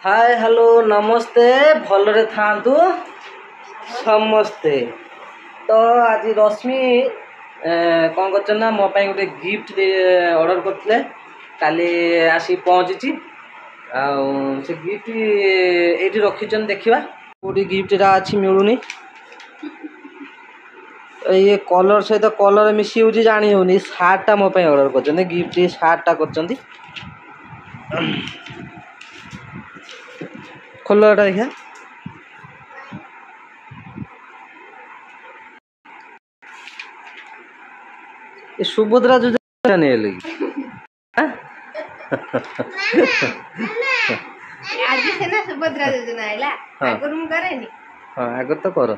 Hi hello नमस्ते भलरे थांतु समस्ते। तो आज रश्मि कौन कर मो गोटे गिफ्ट ऑर्डर करते काली आसी पहुँची से गिफ्ट ये रखी देखा कौटी गिफ्ट अच्छी मिलूनी ये कलर सहित कलर मिसी हो जानी होनी सार्टा मो ऑर्डर कर गिफ्ट सार्टा कर खोल देखा ये सुभद्रा योजना नहीं लगी आज से ना सुभद्रा योजना आइला आगर मु करेनी हां आगर तो कर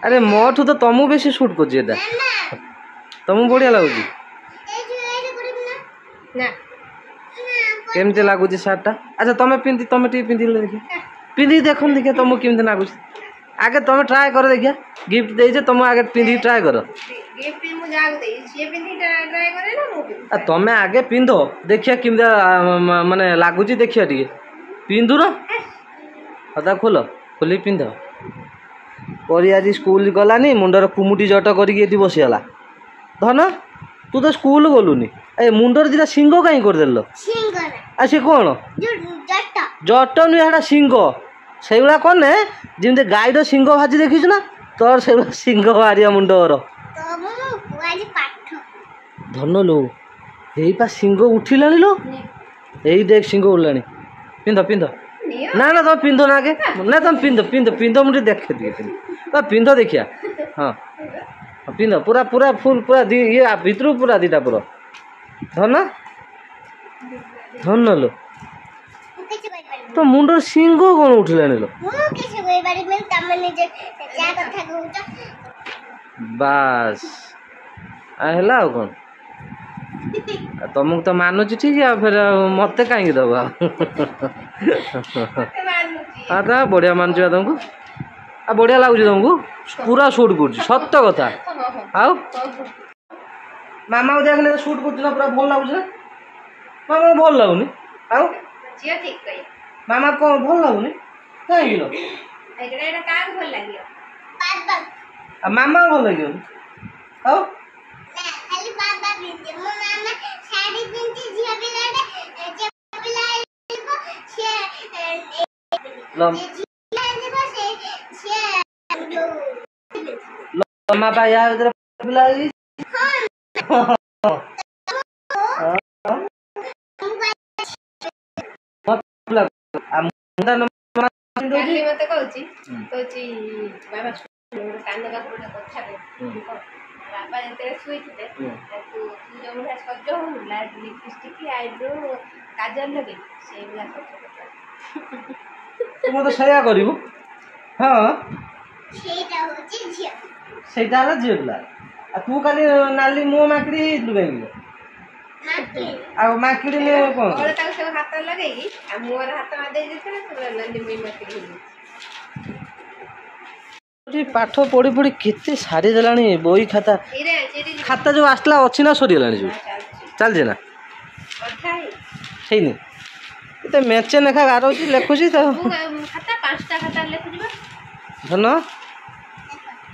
अरे मोठू तो तुमको बेसी शूट कर जेदा तुमको बढ़िया लागुची ना केमते लागुची शर्ट अच्छा तुम पिंदी तुम टी पिंदी देखिए पिंदी देखो देखिए तुमको केमते लागुची आगे तुम ट्राई कर देखिए गिफ्ट देजे तुम आगे पिंदी ट्राई कर गिफ्ट मु जाग दे से पिंदी ट्राई करे ना मु तुम आगे पिंधो देखिए केमते माने लागुची देखिए टी पिंदु न हता खोल खोली पिंध परी आज स्कूल गलानी मुंडर कुमुटी जट करके बसीगला धन तू तो स्कूल गलुनी ए मुंडर दिटा सिंह कहीं करदेल आ सी कौन जट नुहे सिंह से कने जमी गाईर सिंह भाजी देखी ना तोर से सिंह बाहर मुंडर धन लो यही सिंह उठिला लो यही देख सिंह उड़ला पिंध पिंध ना ना तुम पिंध ना आगे ना तुम पिंध पिंध पिंध मुझे देखे दिए तो पिंध देखिया हाँ पिंध पूरा पूरा फुल पूरा ये भितर पूरा दीटा पूरा धन धन लो तो मुंडर सिंह कौन उठिला लो बास है कौन तुमको तो मानुच ठीक है फिर मत कहीं दबा हाँ तो बढ़िया मानुच तुमको आ बढ़िया लगुच तुमको पूरा शूट कर सत कथा आउ मामा को देखने शूट कर पूरा भल लगुच ना मामा को भल लगुनि आउ मामा को भल लगुनि कहीं मामा को भल लगे आउ लम्मा पा या इधर बुलाई मतलब मुंडा नम्मा काली मते कहूची कहूची बाबा कान का पूरा कथा बाबा जते सुई थे तू जो मुझे सज हो लाइट लिपस्टिक आईब्रो काजल लगे से बिना सज तुम तो सया करिवो हां सेटा ला झिला आ तू खाली नाली मो माकड़ी लुगाई आ माकड़ी ने कोन और ताऊ से हाथ लगेगी आ मोर हाथ में दे देते ना नाली में माकड़ी जी पाठ पढ़ी पढ़ी केते सारी देलानी बोई खाता खाता जो आसला अछि ना सरी देलानी जो चल जे ना सही नहीं तो मेचे नेखा गारो जी लेखुची तो खाता पांचटा खाता लेखुजीबा धन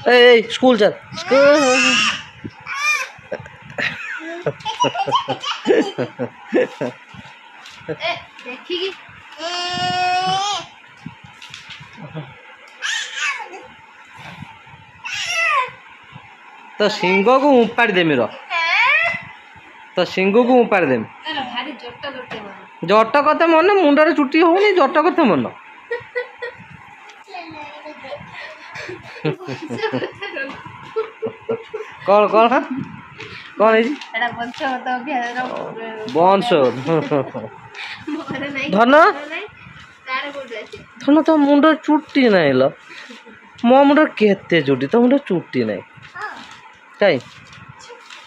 ए स्कूल चल स्कूल ए देखी की तो सिंह को उपाड़ी देमी रो तो सिंह को उपाड़ी देमी भारी जट्टा करते मन जट कते मन मुंडरे चुटी होनी जट कते मन कौन कौन हाँ कौन है जी एड़ा वंश तो वंश धन धन तो मुंडर चुटी नहीं लो मो मुंडर केते चुटी तो मुंडर चुटी नहीं कहीं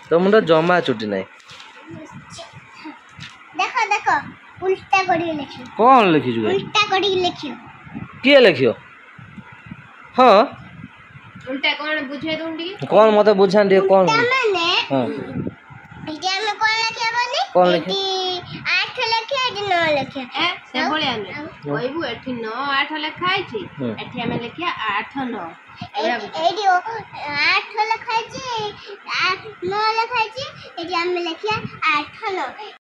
तो मुंडर जमा चुटी नहीं देखो देखो उल्टा करी लिखियो कौन लिखी जुगा उल्टा करी लिखियो किए लिखियो हाँ उल्टा कौन बुझे दूंगी कौन मते बुझान दिए कौन माने हां विज्ञान में कौन लिखियो बनी कौन लिखियो आठ लेखे एठी 9 लेखे से बोले आने कहबू एठी 9 8 लेखा आइछि एठी हमें लिखिया 8 9 एठी 8 लेखा आइछि 9 लेखा आइछि एठी हमें लिखिया 8 9